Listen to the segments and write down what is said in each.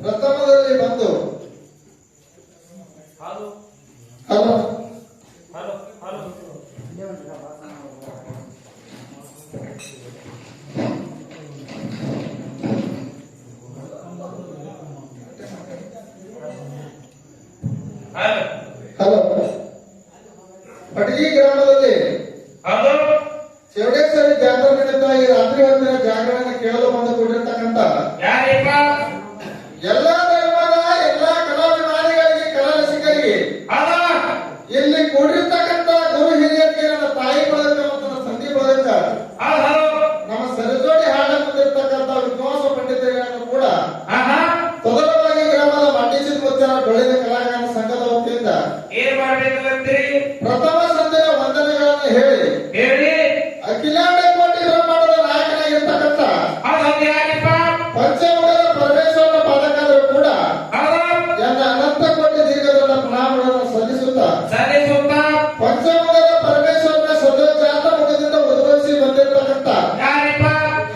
ಪ್ರಥಮದಲ್ಲಿ ಬಂದು hello hello hello Patagi ಗ್ರಾಮದಲ್ಲಿ ಚೌಡೇಶ್ವರಿ ಜಾತ್ರೆ ನಿಮಿತ್ತವಾಗಿ ರಾತ್ರಿ ಹೊತ್ತಿನ ಜಾಗರಣೆ ಕೇಳಲು ಬಂದು ಕೊಟ್ಟಿರ್ತಕ್ಕಂಥ ಎಲ್ಲಾ ಧರ್ಮದ ಎಲ್ಲಾ ಕಲಾಭಿಮಾನಿಗಳಿಗೆ ಕಲಾರಸಿಕರಿಗೆ ಇಲ್ಲಿ ಕೂಡಿರ್ತಕ್ಕಂಥ ಗುರು ಹಿರಿಯರಿಗೆ ನನ್ನ ತಾಯಿ ಬಳಗ ಮತ್ತು ನನ್ನ ಸಂಧಿ ಬಳಗ ನಮ್ಮ ಸರಜೋಡಿ ಹಾಡ ಮುಂದಿರ್ತಕ್ಕಂಥ ವಿದ್ವಾಂಸ ಪಂಡಿತರಿಗಳನ್ನು ಕೂಡ ತೊದಲವಾಗಿ ಗ್ರಾಮದ ಮಂಡಿಸಿದ ಮುಚ್ಚನ ಡೊಳ್ಳಿನ ಕಲಾಗಾನ ಸಂಘದ ವತಿಯಿಂದ ಏನ್ ಮಾಡ್ಬೇಕಂತೀರಿ? ಪ್ರಥಮ ಸಂಧಿಯ ವಂದನೆಗಳನ್ನು ಹೇಳಿ ಅಖಿಲಾಂಡ ಕೋಟಿ ಬ್ರಹ್ಮಾಂಡದ ನಾಯಕನಾಗಿರ್ತಕ್ಕಂಥ ಪಂಚಮುಖದ ಪರಮೇಶ್ವರನ ಪಾದಕಾದರೂ ಕೂಡ ಎಲ್ಲ ಅನಂತ ಕೋಟಿ ದೀರ್ಘದ ಪ್ರಣಾಮಗಳನ್ನು ಸಲ್ಲಿಸುತ್ತಾ ಪಂಚಮುಖದ ಪರಮೇಶ್ವರನ ಸದೋಜಾತ ಮುಖದಿಂದ ಉದ್ಭವಿಸಿ ಬಂದಿರತಕ್ಕಂಥ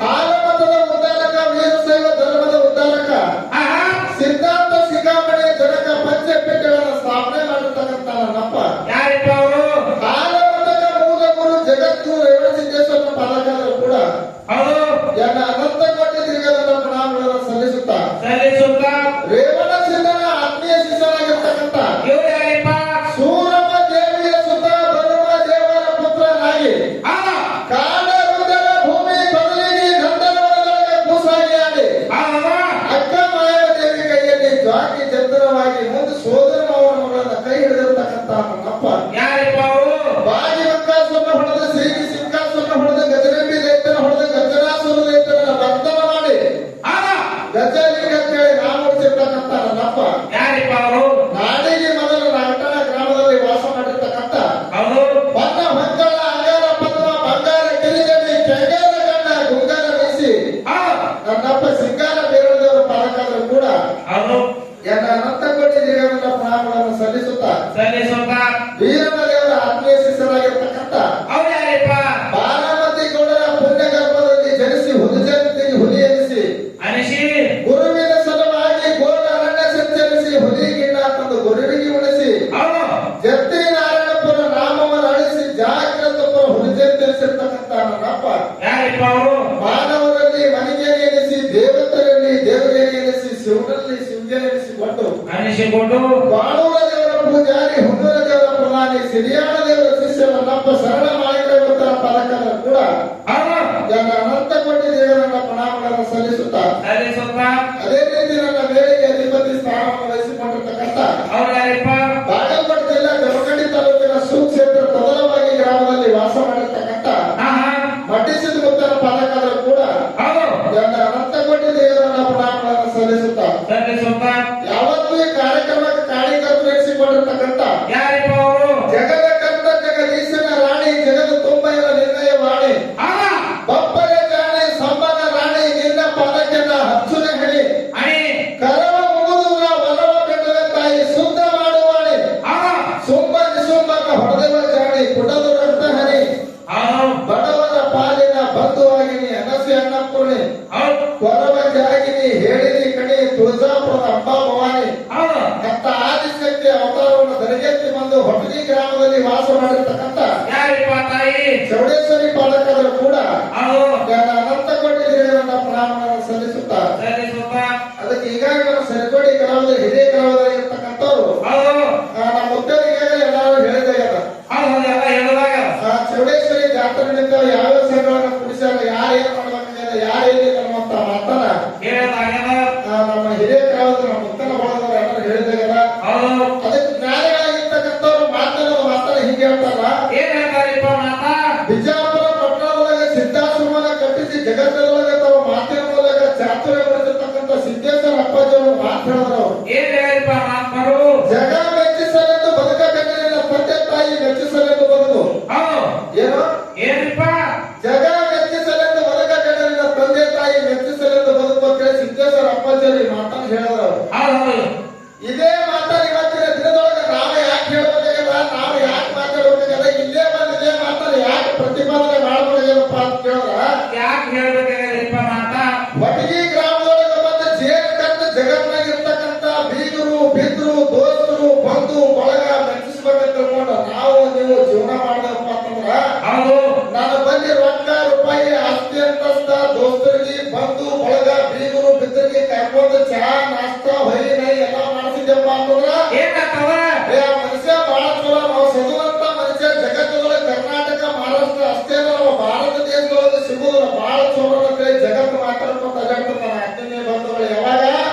ಹಾಲಮತದ ಉದ್ಧಾರಕ ವೀರಶೈವ ಧರ್ಮದ ಉದ್ಧಾರಕ ಸಿದ್ಧಾಂತ ಶಿಖಾಮಣಿಯ ಜನಕ ಪಂಚಪೀಠಗಳನ್ನು ಸ್ಥಾಪನೆ ಮಾಡಿರ್ತಕ್ಕಂಥ ನನ್ನಪ್ಪ ಹಾಲಮತದ ಮೂಲ ಗುರು ಜಗದ್ಗುರು ರೇವಣಸಿದ್ದೇಶ್ವರನ ಪಾದಕಾದರೂ ಕೂಡ ಎಲ್ಲ ಅನಂತ ಕೋಟಿ ದೀರ್ಘದ ಪ್ರಣಾಮಗಳನ್ನು ಸಲ್ಲಿಸುತ್ತಾ ರೇವಣ ಸಿದ್ಧನ ಆತ್ಮೀಯ ಶಿಷ್ಯನಾಗಿರ್ತಕ್ಕಂಥ ಸೂರಮ್ಮ ದೇವಿಯ ಸುತ ಬರುವ ದೇವರ ಪುತ್ರನಾಗಿ ಕಾಡ ರುದ್ರ ಭೂಮಿ ಬದಲಿಗೆ ಗಂಧರ್ವನದೊಳಗೆ ಕೂಸಾಗಿ ಆಡಿ ಅಕ್ಕ ಮಾಯವ ದೇವಿ ಕೈಯಲ್ಲಿ ಜ್ವಾಕಿ ಚಂದ್ರವಾಗಿ ಮುಂದೆ ಸೋದರ ಅವರ ಮಗಳನ್ನು ಕೈ ಹಿಡಿದಿರ್ತಕ್ಕಂಥ ನನ್ನಪ್ಪ ಬಾಗಿ ಬಂಕಾಸುರನ ಹೊಡೆದ ಶ್ರೀಗಿ ಸಿಂಕಾಸುರನ ಹೊಡೆದ ಗಜರಂಬಿ ದೈತ್ಯನ ಹೊಡೆದ ಗಜರಾಸುರ ದೈತ್ಯನ ಬಂಧನ ಮಾಡಿ ಗಜಲಿಂಗ ಅಂತೇಳಿ ನಾಮ ಉಳಿಸಿರ್ತಕ್ಕಂಥ ನನ್ನಪ್ಪ ನಾಡಿಗೆ ಮೊದಲ ನಾಗಠಾಣ ಗ್ರಾಮದಲ್ಲಿ ವಾಸ ಮಾಡಿರ್ತಕ್ಕಂಥ ಬಣ್ಣ ಹೊಂಗಳ ಅಂಗಾರ ಪದ್ಮ ಬಂಗಾರ ಕಿರಿಗಣ್ಣಿ ಕೆಂಗಾರ ಗಣ್ಣ ಗುಂಗಾರ ಬೀಸಿ ನನ್ನಪ್ಪ ಸಿಂಗಾರ ಬೇರದವರ ಪಾಲಕಾದರೂ ಕೂಡ ಎಲ್ಲ ಅನಂತ ಕೋಟಿ ದೀರ್ಘದ ಪ್ರಣಾಮಗಳನ್ನು ಸಲ್ಲಿಸುತ್ತಾ ವೀರನ ದೇವರ ಆತ್ಮೀಯ ಶಿಷ್ಯರಾಗಿರ್ತಕ್ಕಂಥ ಬಾರಾಮತಿ ಗೌಡರ ಪುಣ್ಯ ಗರ್ಭದಲ್ಲಿ ಜನಿಸಿ ಹುಲಿಜಂತಿಗೆ ಹುಲಿ ಎನಿಸಿ ಗುರುವಿನ ಸಲುವಾಗಿ ಘೋರ ಅರಣ್ಯ ಸಂಚರಿಸಿ ಹುಲಿ ಗಿಣ್ಣ ತಂದು ಗುರುವಿಗೆ ಉಳಿಸಿ ಜತ್ತಿ ನಾರಾಯಣಪುರ ನಾಮವನ್ನು ಅಳಿಸಿ ಜಾಗ್ರತಪುರ ಹುಲಿಜಂತಿರಿಸಿರ್ತಕ್ಕಂಥ ನನ್ನಪ್ಪ ಮಾನವರಲ್ಲಿ ಮನಿಗೇರಿ ಎನಿಸಿ ದೇವತರಲ್ಲಿ ದೇವಗೇರಿ ಎನಿಸಿ ಶಿವನಲ್ಲಿ ಶಿವಗೇರಿ ಎನಿಸಿಕೊಂಡು ಬಾಣೂರ ದೇವರ ಪೂಜಾರಿ ಹುನ್ನೂರ ದೇವರ ಪ್ರಧಾನಿ ಸಿರಿಯಾಣ ದೇವರ ಶಿಷ್ಯ ನನ್ನಪ್ಪ ಶರಣ ಮಾಳಿಕರ ಪಾಲಕರ ಕೂಡ ಎಲ್ಲ ಅನಂತ ಕೋಟಿ ದೇವರನ್ನ ಪ್ರಣಾಮಗಳನ್ನು ಸಲ್ಲಿಸುತ್ತಾ ಅದೇ ರೀತಿ ನನ್ನ ಮೇರೆಗೆ ಅಧಿಪತಿ ಸ್ಥಾನವನ್ನು ವಹಿಸಿಕೊಂಡಿರ್ತಕ್ಕಂಥ ಬಾಗಲಕೋಟೆ ಜಿಲ್ಲಾ ಜಮಖಂಡಿ ತಾಲೂಕಿನ ಸುಕ್ಷೇತ್ರ ತೊದಲವಾಗಿ ಗ್ರಾಮದಲ್ಲಿ ವಾಸ ಮಾಡಿರ್ತಕ್ಕಂಥ ಮಡ್ಡಿಸಿದ ಮುತ್ತನ ಪಾಲಕರು ಕೂಡ ಎಲ್ಲ ಅನಂತ ಕೋಟಿ ದೇವರನ್ನ ಪ್ರಣಾಮಗಳನ್ನು ಸಲ್ಲಿಸುತ್ತಾ ಯಾವತ್ತೂ ಈ ಕಾರ್ಯಕ್ರಮಕ್ಕೆ ಕಾಣಿಕರು ನಡೆಸಿಕೊಂಡಿರ್ತಕ್ಕಂಥ ಜಗದ ಕರ್ತ ಜಗದೀಶನ ರಾಣಿ ಜಗದ ತುಂಬ ಇರುವ ನಿರ್ಣಯ ವಾಣಿ ಬಪ್ಪರೆ ಜಾಣಿ ಸಂಬನ ರಾಣಿ ನಿನ್ನ ಪದಕ್ಕೆನ ಹಚ್ಚುನೆ ಹಣಿ ಕರವ ಮುಗುದು ವರವ ಬೆಟ್ಟದ ತಾಯಿ ಶುದ್ಧ ಮಾಡುವಾಣಿ ಸುಂಬನ ಹೊಡೆದವ ಜಾಣಿ ಕುಟದ ರಕ್ತ ಹನಿ ಬಡವರ ಪಾಲಿನ ಬಂಧುವಾಗಿನಿ ಅನಸಿ ಅನ್ನಪೂರ್ಣಿ ಕೊರವ ಜಾಗಿನಿ ಹೇಳಿನಿ ಕಣಿ ತುಳಜಾಪುರದ ಅಂಬಾ ಭವಾನಿ ಅಂತ ಆದಿಶಕ್ತಿ ಅವತಾರವನ್ನು ಧರಿಗೆತ್ತಿ ಬಂದು ಹೊಟಗಿ ಗ್ರಾಮದಲ್ಲಿ ವಾಸ ಮಾಡಿರ್ತಕ್ಕಂಥ ಚೌಡೇಶ್ವರಿ ಪಾಲಕರು ಕೂಡ ಅನಂತ ಕೋಟಿ ದೇವರನ್ನ ಪ್ರಣಾಮಗಳನ್ನು ಸಲ್ಲಿಸುತ್ತಾ ಅದಕ್ಕೆ ಈಗಾಗಲೇ ನಮ್ಮ ಸರಕೋಡಿ ಗ್ರಾಮದ ಹಿರಿಯ ಗ್ರಾಮದಲ್ಲಿರ್ತಕ್ಕಂಥವ್ರು ನಮ್ಮ ಮುದ್ದರಿಗೆ ಎಲ್ಲರೂ ಹೇಳಿದಾಗ ಚೌಡೇಶ್ವರಿ ಜಾತ್ರೆ ನಿಮಿತ್ತ ಯಾವ ಸಂಘಗಳನ್ನು ಕುಡಿಸಾಗ ಯಾರು ಏನ್ ಮಾಡ್ಬೇಕಾಗಿದೆ ಯಾರು ಏನಿಲ್ಲ ಅನ್ನುವಂತ ಮಾತನ್ನ ನಮ್ಮ ಹಿರಿಯ ಗ್ರಾಮದ ನಮ್ಮ ಮುತ್ತನ ಬಳಗದವರು ಎಲ್ಲರೂ ಹೇಳಿದಾಗ ಅದಕ್ಕೆ ಜ್ಞಾನಿಗಳಾಗಿರ್ತಕ್ಕಂಥವ್ರು ಮಾತನ್ನ ಹಿಂಗೆ ಹೇಳ್ತಾರ ಬಿಜಾಪುರ ಪಟ್ಟಣದೊಳಗೆ ಸಿದ್ಧಾಶ್ರಮನ ಕಟ್ಟಿಸಿ ಜಗತ್ತದೊಳಗೆ ತಮ್ಮ ಮಾತಿನ ಮೂಲಕ ಚಾತುರ್ಯ ಪಡೆದಿರ್ತಕ್ಕಂಥ ಸಿದ್ದೇಶ್ವರ ಅಪ್ಪಾಜಿಯವರು ಮಾತನಾಡಿದ್ರು ಜಗ ಮೆಚ್ಚಿಸಲೆಂದು ಬದುಕಬೇಕಂದ್ರೆ ತಂದೆ ತಾಯಿ ಮೆಚ್ಚಿಸಲೆಂದು ಬದುಕು ಜಗ ಮೆಚ್ಚಿಸಲೆಂದು ಬದುಕಬೇಕಂದ್ರೆ ತಂದೆ ತಾಯಿ ಮೆಚ್ಚಿಸಲೆಂದು ಬದುಕು ಅಂತ ಸಿದ್ದೇಶ್ವರ ಅಪ್ಪಾಜಿಯವರು ಮಾತನ್ನು ಹೇಳಿದ್ರು ಇದೇ ಮಾತನ್ನು ಇವತ್ತಿನ ದಿನದೊಳಗೆ ನಾವು ಯಾಕೆ ಹೇಳ್ಬೇಕಾಗಲ್ಲ ನಾವು ಯಾಕೆ ಮಾತಾಡ್ಬೇಕಾಗಲ್ಲ ಇಲ್ಲೇ ಬಂದು ಇದೇ ಮಾತನ್ನು ಯಾಕೆ ಪ್ರತಿಪಾದನೆ ಮಾಡ್ಬೇಕಾಗಲ್ಲಪ್ಪ ಅಂತ ಕೇಳಿದ್ರ ಯಾಕೆ ಹೇಳ್ಬೇಕಾಗಲ್ಲ ಮಾತಾ ಒಟಗಿ ಗ್ರಾಮದೊಳಗೆ ಬಂದು ಜೇರ್ ಕಂಡು ಜಗತ್ನಾಗಿರ್ತ ದೋಸ್ತರು ಬಂಧು ಬಳಗ ಮೆಚ್ಚಿಸ್ಬೇಕಂತ ತಿಳ್ಕೊಂಡು ನಾವು ನೀವು ಜೀವನ ಮಾಡ್ದಪ್ಪ ಅಂತಂದ್ರ ಹೌದು ನನ್ನ ಬಲ್ಲಿ ರೊಕ್ಕ ರೂಪಾಯಿ ಆಸ್ತಿ ಅಂತಸ್ತ ದೋಸ್ತರಿಗೆ ಬಂಧು ಬಳಗ ಬೀಗರು ಬಿದ್ದರಿಗೆ ಕರ್ಕೊಂಡು ಚಹಾ ನಾಷ್ಟ ಹೊಯ್ ನೈ ಎಲ್ಲ ಮಾಡಿಸಿದ್ದಪ್ಪ ಅಂತಂದ್ರ ಏನಾಗ್ತವ ಏ ಆ ಮನುಷ್ಯ ಬಹಳ ಚಲೋ. ನಾವು ಸದುವಂತ ಮನುಷ್ಯ ಜಗತ್ತದೊಳಗೆ ಕರ್ನಾಟಕ ಮಹಾರಾಷ್ಟ್ರ ಅಷ್ಟೇ ಅಲ್ಲ, ನಾವು ಭಾರತ ದೇಶದೊಳಗೆ ಸಿಗುವುದಿಲ್ಲ. ಬಹಳ ಚಲೋ ಅಂತೇಳಿ ಜಗತ್ತು ಮಾತಾಡ್ಕೊಂತ ಅಡ್ಡಾಡ್ತಾನ. ಅಜ್ಜನೇ ಬಂಧುಗಳು ಯಾವಾಗ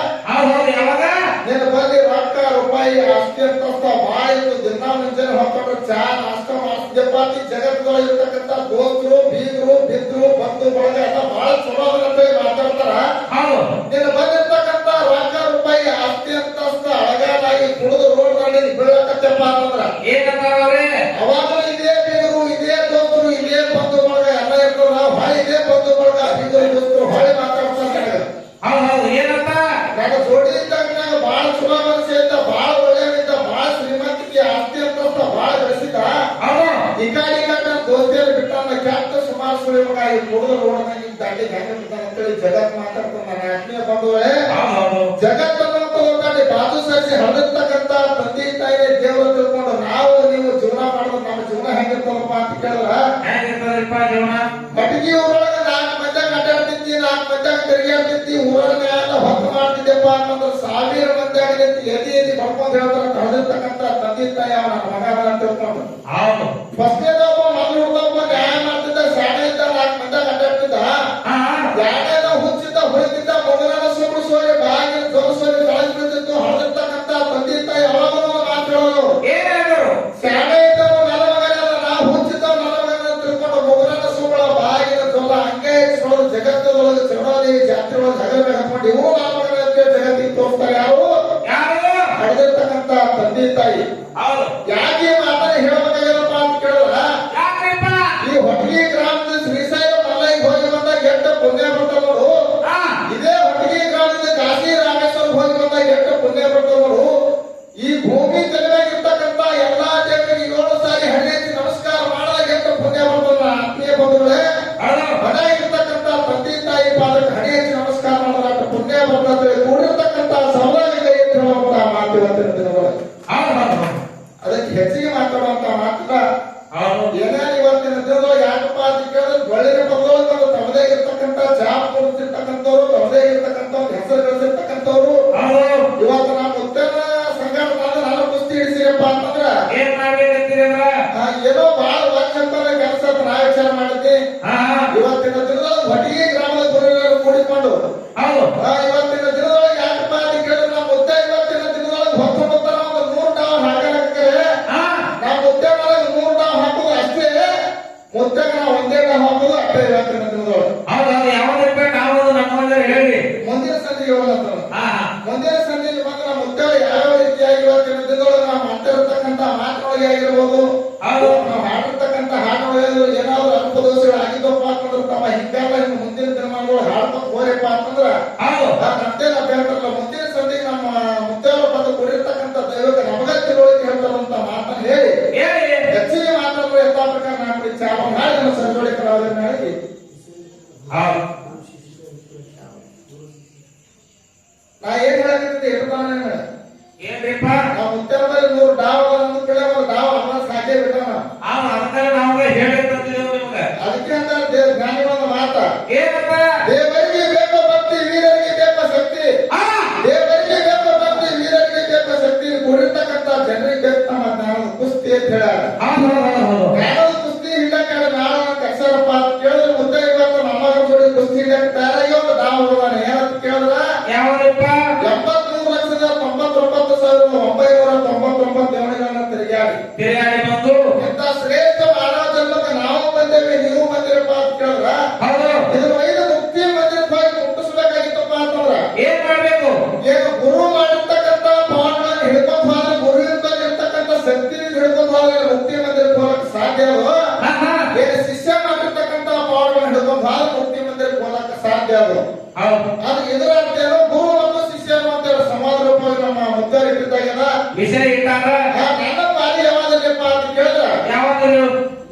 ಹೌದು ಯಾವಾಗ ನಿನ್ನ ಬಲ್ಲಿ ರೊಕ್ಕ ರೂಪಾಯಿ ಆಸ್ತಿ ಅಂತಸ್ತ ಭಾಳ ಇತ್ತು, ದಿನ ಮುಂಜಾನೆ ಹೊತ್ಕೊಂಡು ಚಹಾ ನಾಷ್ಟ ಮಾಡಿಸಿದ್ದಪ್ಪ ಅಂತ ಈ ಜಗತ್ತದೊಳಗೆ ಇರ್ತಕ್ಕಂಥ ದೋಸ್ತರು ಬೀಗರು ಬಿದ್ರು ಬಂಧು ಬಳಗ ಎಲ್ಲ ಬಹಳ ಚಲೋ ಅಂತೇಳಿ ಮಾತಾಡ್ತಾರ. ಹೌದು ನಿನ್ನ ಬಂದಿರ್ತಕ್ಕಂಥ ರೊಕ್ಕ ರೂಪಾಯಿ ಆಸ್ತಿ ಅಂತಸ್ತ ಅಳಗಾಲಾಗಿ ಕುಡಿದು ರೋಡ್ ದಾಡಿ ಬೀಳಕತ್ತಪ್ಪ ಅಂತಂದ್ರ ಏನಂತಾರ ಅವ್ರೆ ಅವಾಗ ಇದೇ ಬೀಗರು ಇದೇ ದೋಸ್ತರು ಇದೇ ಬಂಧು ಬಳಗ ಎಲ್ಲ ಇರ್ತದ. ಹೊಳೆ ಇದೇ ಬಂಧು ಬಳಗ ಬೀಗರು ದೋಸ್ತರು ಹೊಳೆ ಮಾತಾಡ್ತಾರೆ. ಹೌದು ಏನಂತ ನನ್ನ ಜೋಡಿ ಇದ್ದಾಗ ನಂಗೆ ಬಹಳ ಚಲೋ ಮನಸ್ಸು ಇದ್ದ, ಬಹಳ ಒಳ್ಳೆಯವಿದ್ದ, ಬಹಳ ಶ್ರೀಮಂತಿಕೆ ಆಸ್ತಿ ಅಂತಸ್ತ ಬಹಳ ಬೆಳೆಸಿದ್ದ. ಹೌದು ಈ ನನ್ನ ದೋಸ್ತಿಯಲ್ಲಿ ಬಿಟ್ಟ ಕ್ಯಾಪ್ಟ ಸುಮಾರು ಸುಳಿ ಮಗ ಈ ಕುಡಿದು ರೋಡ್ ದಾಟಿ ಹೆಂಗ ಬಿಟ್ಟಾನ ಅಂತೇಳಿ ಜಗತ್ ಮಾತಾಡ್ತಾನೆ. ನನ್ನ ಆತ್ಮೀಯ ಬಂಧುಗಳೇ, ಹೌದು ಜಗತ್ತನ್ನು ತಗೊಂಡು ಬಾಜು ಸರಿಸಿ ಹರಿದಿರ್ತಕ್ಕಂಥ ತಂದೆ ತಾಯಿನೇ ದೇವರು ತಿಳ್ಕೊಂಡು ನಾವು ನೀವು ಜೀವನ ಮಾಡೋದು ನಮ್ಮ ಜೀವನ ಹೆಂಗಿರ್ತದಪ್ಪ ಅಂತ ಕೇಳಿದ್ರ ಹೆಂಗಿರ್ತದಪ್ಪ ಜೀವನ ಕಟಗಿ ಊರೊಳಗೆ 4 ಮಂದಿಯಾಗ ಅಡ್ಡಾಡ್ತಿದ್ದಿ, 4 ಮಂದಿಯಾಗ ತಿರುಗಾಡ್ತಿದ್ದಿ, ಊರೊಳಗೆ ಎಲ್ಲ ಹೊತ್ತು ಮಾಡ್ತಿದ್ದೆಪ್ಪ ಅಂತಂದ್ರೆ 1000 ಮಂದಿಯಾಗ ಎದಿ ಎದಿ ಬರ್ಕೊಂಡು ಹೇಳ್ತಾರ ಹರಿದಿರ್ತಕ್ಕಂಥ ತಂದೆ ತಾಯಿ ಅವನ ಮಗ ಅಂತ ತಿಳ್ಕೊಂಡು. ಹೌದು ಫಸ್ಟ್ನೇದೊಬ್ಬ ಮೊದಲು ಹುಡುಗಪ್ಪ ನ್ಯಾಯ ಮಾಡ್ತಿದ್ದ, ಶಾಣೆ ಇದ್ದ, 4 ಮಂದಿಯಾಗ ಅಡ್ಡಾಡ್ತಿದ್ದ. ಯಾನೇನೋ ಹುಚ್ಚಿದ್ದ ಹೊಳಿತಿದ್ದ, ಮೊದಲನ ಸುಳ್ಳು ಸೋರಿ ಬಾಗಿಲು ಜೋರಿಸೋರಿ ಬೆಳಗ್ಗೆ ಬಿಡ್ತಿತ್ತು. ಹರಿದಿರ್ತಕ್ಕಂಥ ತಂದೆ ತಾಯಿ ಅವಾಗ ಮಾತು ಹೇಳೋರು ಏನಾದ್ರು ಶಾಣೆ ಇದ್ದವು ನನ್ನ ಮಗನೆಲ್ಲ, ನಾವು ಹುಚ್ಚಿದ್ದವು ನನ್ನ ಮಗನ ತಿಳ್ಕೊಂಡು ಮೊದಲನ ಸುಳ್ಳ ಬಾಗಿಲು ಜೋಲ ಹಂಗೆ ಇಸ್ಕೊಳ್ಳೋದು. ಜಗತ್ತದೊಳಗೆ ಚರಣಾದೇವಿ ಜಾತ್ರೆ ಒಳಗೆ ಹಗಲ ಹಾಕೊಂಡು ಇವು ನನ್ನ ಮಗನ ಜಗತ್ತಿಗೆ ತೋರಿಸ್ತಾರೆ. ಯಾರು ಯಾರು ಹರಿದಿರ್ತಕ್ಕಂಥ ತಂದೆ ತಾಯಿ. ಹೌದು ಯಾಕೆ ಮಾತನ್ನ ಹೇಳ್ಬೇಕಾಗಿಲ್ಲಪ್ಪ ಅಂತ ಕೇಳಿದ್ರ ಯಾಕ್ರಿಪ್ಪ ಈ ಹೊಟಗಿ ಗ್ರಾಮದ ಶ್ರೀಶೈಲ ಮಲ್ಲಯ್ಯ ಹೋಗಿ ಬಂದಾಗ ಎಷ್ಟು ಪುಣ್ಯ ಬರ್ತಾವ ನೋಡು. ಇದೇ ಹೊಟಗಿ ಗ್ರಾಮದಿಂದ ಕಾಶಿ ರಾಮೇಶ್ವರ ಹೋಗಿ ಬಂದಾಗ ಎಷ್ಟು ಪುಣ್ಯ ಬರ್ತಾವ ನೋಡು. ಈ ಭೂಮಿ ತಲೆಯಾಗಿರ್ತಕ್ಕಂಥ ಎಲ್ಲಾ ದೇವರಿಗೆ 7 ಸಾರಿ ಹಣ್ಣೆತ್ತಿ ನಮಸ್ಕಾರ ಮಾಡಿದಾಗ ಎಷ್ಟು ಪುಣ್ಯ ಬರ್ತದ. ಆತ್ಮೀಯ ಬಂಧುಗಳೇ, ಬಡ ಇರ್ತಕ್ಕಂಥ ತಂದೆ ತಾಯಿ ಪಾದಕ್ಕೆ ಹಣೆ ಹಚ್ಚಿ ನಮಸ್ಕಾರ ಮಾಡಿದಾಗ ಪುಣ್ಯ ಬರ್ತದೆ. ಕೂಡಿರ್ತಕ್ಕಂಥ ಸೌರಾಗಿ ಹೇಳುವಂತ ಮಾತು ಇವತ್ತಿನ ದಿನಗಳಲ್ಲಿ ಅದಕ್ಕೆ ಹೆಚ್ಚಿಗೆ ಮಾತಾಡುವಂತ ಮಾತಲ್ಲ. ಏನೇ ಇವತ್ತಿನ ದಿನದೊಳಗೆ ಯಾಕಪ್ಪ ಅಂತ ಕೇಳಿದ್ರೆ ಒಳ್ಳೆಯ ಬದಲಾವಣೆ ತಮ್ಮದೇ ಇರ್ತಕ್ಕಂಥ ಜಾಬ್ ಕೊಡ್ತಿರ್ತಕ್ಕಂಥವ್ರು, ತಮ್ಮದೇ ಇರ್ತಕ್ಕಂಥ ಹೆಸರು ಗಳಿಸಿರ್ತಕ್ಕಂಥವ್ರು ಇವತ್ತು ನಮ್ಮ ಉತ್ತರ ಸಂಘಟ ನಾನು ಕುಸ್ತಿ ಹಿಡಿಸಿರಪ್ಪ ಅಂತಂದ್ರ ಏನ್ ಮಾಡ್ಬೇಕಂತೀರ ಏನೋ ಬಹಳ ವರ್ಷ ಅಂತಾನೆ ಕೆಲಸ ನಾ ವಿಚಾರ ಮಾಡಿದ್ದೆ. ಇವತ್ತಿನ ದಿನದೊಳಗೆ ಹೊಟ್ಟಿಗೆ ಗ್ರಾಮದ ಗುರುಗಳು ಕೂಡಿಕೊಂಡು ಇವತ್ತಿನ ದಿನದೊಳಗೆ ಯಾಕಪ್ಪ ಅಂತ ಕೇಳಿದ್ರೆ ನಮ್ಮ ಮುದ್ದೆ ಇವತ್ತಿನ ದಿನದೊಳಗೆ ಹೊತ್ತು ಬರ್ತಾರ ಒಂದು 100 ಡಾವ್ ಹಾಕಲಾಗ್ತಾರೆ. ನಾವು ಮುದ್ದೆ ಒಳಗೆ 100 ಡಾವ್ ಹಾಕೋದು ಅಷ್ಟೇ, ಮುದ್ದೆಗೆ ನಾವು 1 ಡಾವ್ ಹಾಕೋದು ಅಷ್ಟೇ. ಇವತ್ತಿನ ದಿನದೊಳಗೆ ಹೌದು ಯಾವ್ದಪ್ಪ ನಾವು ನಮ್ಮಲ್ಲಿ ಹೇಳಿ ಮುಂದಿನ ಸಂಧಿಗೆ ಹೋಗಂತ ಮುಂದಿನ ಸಂಧಿಯಲ್ಲಿ ಬಂದ್ರೆ ನಮ್ಮ ಮುದ್ದೆ ಯಾವ ರೀತಿಯಾಗಿ ಇವತ್ತಿನ ದಿನದೊಳಗೆ ನಾವು ಮಾತಾಡಿರ್ತಕ್ಕಂಥ ಮಾತುಗಳಿಗೆ ಆಗಿರ್ಬೋದು, ನಾವು ಹಾಡಿರ್ತಕ್ಕಂಥ ಹಾಡುಗಳು ಏನಾದ್ರು ಅಲ್ಪ ದೋಷಗಳು ಆಗಿದ್ದಪ್ಪ ಅಂತಂದ್ರೆ ತಮ್ಮ ಹಿಂಗಾಲ ಮುಂದಿನ ದಿನಮಾನಗಳು ಹಾಡ್ಕೊಂಡು ಹೋರಪ್ಪ ಅಂತಂದ್ರ ನಮ್ದೇನು ಅಭ್ಯಂತರಲ್ಲ. ಮುಂದಿನ ಸಂಧಿಗೆ ನಮ್ಮ ಮುದ್ದೆಯವರು ಬಂದು ಕೂಡಿರ್ತಕ್ಕಂಥ ದೈವಕ್ಕೆ ನಮಗ ತಿಳುವಳಿಕೆ ಹೇಳ್ತಾರಂತ ಮಾತನ್ನು ಹೇಳಿ ಹೆಚ್ಚಿಗೆ ಮಾತಾಡುವ ಯಥಾ ಪ್ರಕಾರ ನಾವು ಚಾವ ಮಾಡಿ ನಮ್ಮ ಸಂಜೋಳಿ ಕಲಾವಿದರ ಮಾಡಿ ನಾ ಏನ್ ಹೇಳಕತ್ತಿದ್ದೆ ಏನ್ರಿಪ್ಪ ನಾವು ಮುದ್ದೆಯ ಮೇಲೆ 100 ಡಾವ್ ಒಂದು ಕಡೆ ಒಂದು ಡಾವ್ ಅನ್ನ ಸಾಕೇ ಬಿಟ್ಟಾನ. ಅದಕ್ಕೆ ನಾವು ಹೇಳಿರ್ತೀವಿ ನಿಮ್ಗೆ. ಅದಕ್ಕೆ ಅಂತ ಜ್ಞಾನಿಗಳ ಮಾತ ಏನಪ್ಪ ದೇವರಿಗೆ ಬೇಕು ಭಕ್ತಿ, ವೀರರಿಗೆ ಬೇಕು ಶಕ್ತಿ. ದೇವರಿಗೆ ಬೇಕು ಭಕ್ತಿ, ವೀರರಿಗೆ ಬೇಕು ಶಕ್ತಿ. ಕೂಡಿರ್ತಕ್ಕಂಥ ಜನರಿಗೆ ಬೇಕು ನಮ್ಮ ಜ್ಞಾನದ ಕುಸ್ತಿ ಅಂತ ಹೇಳ್ಯಾರ. ಜ್ಞಾನದ ಕುಸ್ತಿ ಹಿಡಕ್ಕೆ ನಾಳ ಕರ್ಸಾರಪ್ಪ ಅಂತ ಕೇಳಿದ್ರೆ ಮುದ್ದೆ ಇವತ್ತು ನಮ್ಮ ಜೋಡಿ ಕುಸ್ತಿ ಹಿಡಕ್ಕೆ ತಯಾರಾಗಿ ಒಂದು ಡಾವ್ ಹೋದಾನೆ. ಏನಂತ ಕೇಳಿದ್ರ ಯಾವ್ದಪ್ಪ 73,99,999 ದೇವಣಿಗಳನ್ನ ತಿರುಗಾಡಿ ಬಂದು ಇಂಥ ಶ್ರೇಷ್ಠ ಮಾನವ ಜನ್ಮಕ್ಕೆ ನಾವು ಬಂದೇವೆ, ನೀವು ಬಂದಿರಪ್ಪ ಅಂತ ಕೇಳಿದ್ರ ಇದರ ವೈದ್ಯ ಮುಕ್ತಿ ಮಂದಿರಕ್ಕೆ ಹೋಗಿ ಮುಟ್ಟಿಸ್ಬೇಕಾಗಿತ್ತಪ್ಪ ಅಂತಂದ್ರ ಏನ್ ಮಾಡ್ಬೇಕು? ಏನು ಗುರು ಮಾಡಿರ್ತಕ್ಕಂಥ ಪಾಠಗಳನ್ನು ಹಿಡ್ಕೊಂಡು ಹೋದ್ರೆ ಗುರುವಿನ ಇರ್ತಕ್ಕಂಥ ಶಕ್ತಿಯಿಂದ ಹಿಡ್ಕೊಂಡು ಹೋದ್ರೆ ಮುಕ್ತಿ ಮಂದಿರಕ್ಕೆ ಹೋಗಕ್ಕೆ ಸಾಧ್ಯ ಅದು. ಏನು ಶಿಷ್ಯ ಮಾಡಿರ್ತಕ್ಕಂಥ ಪಾಠಗಳನ್ನು ಹಿಡ್ಕೊಂಡು ಹೋದ್ರೆ ಮುಕ್ತಿ ಮಂದಿರಕ್ಕೆ ಹೋಗಕ್ಕೆ ಸಾಧ್ಯ ಅದು. ಅದು ಇದರ ಅರ್ಥ ಏನು? ಗುರು ಮತ್ತು ಶಿಷ್ಯ ಅಂತ ಸಮಾಜ ರೂಪವಾಗಿ ನಮ್ಮ ಮುದ್ದೆ ಇಟ್ಟಿದ್ದಾಗೆಲ್ಲ ವಿಷಯ ಇಟ್ಟಾರ. ನನ್ನ ಪಾಲಿ ಯಾವಾಗಪ್ಪ ಅಂತ ಕೇಳಿದ್ರ ಯಾವಾಗಲೂ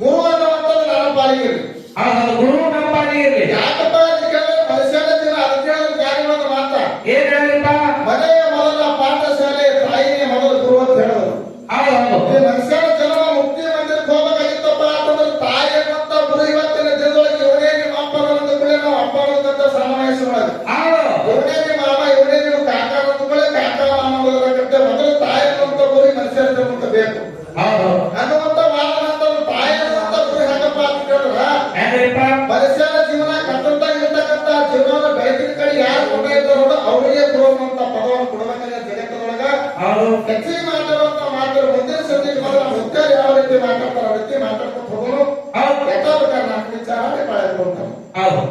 ಗುರು ಅನ್ನುವಂಥದ್ದು ನನ್ನ ಪಾಲಿಗೆ ಇರಲಿ. ಗುರು ನಮ್ಮ ಪಾಲಿಗೆ ಇರಲಿ. ಯಾಕಪ್ಪ ಅಂತ ಕೇಳಿದ್ರೆ ಮನುಷ್ಯನ ಜೀವನ ಅದಕ್ಕೆ ಹೇಳಿದ್ರೆ ಜ್ಞಾನಿಗಳ ಮಾತ ಏನ್ ಹೇಳಿಪ್ಪ? ಮನೆಯ ಮೊದಲ ಪಾಠಶಾಲೆ, ತಾಯಿಯ ಮೊದಲ ಹೌದು ಹೆಚ್ಚಿಗೆ ಮಾತಾಡುವಂತ ಮಾತು ಮುಂದಿನ ಸತಿ ಮುಖ್ಯ ಯಾವ ರೀತಿ ಮಾತಾಡ್ತಾರ ಆ ರೀತಿ ಮಾತಾಡ್ಕೊಂಡು ಹೋಗೋಣ. ಹೌದು ಯಥಾವತ್ತಾಗಿ ನಾಲ್ಕು ವಿಚಾರ ಕಳೆದುಕೊಳ್ತಾನೆ. ಹೌದು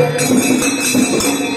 Thank you.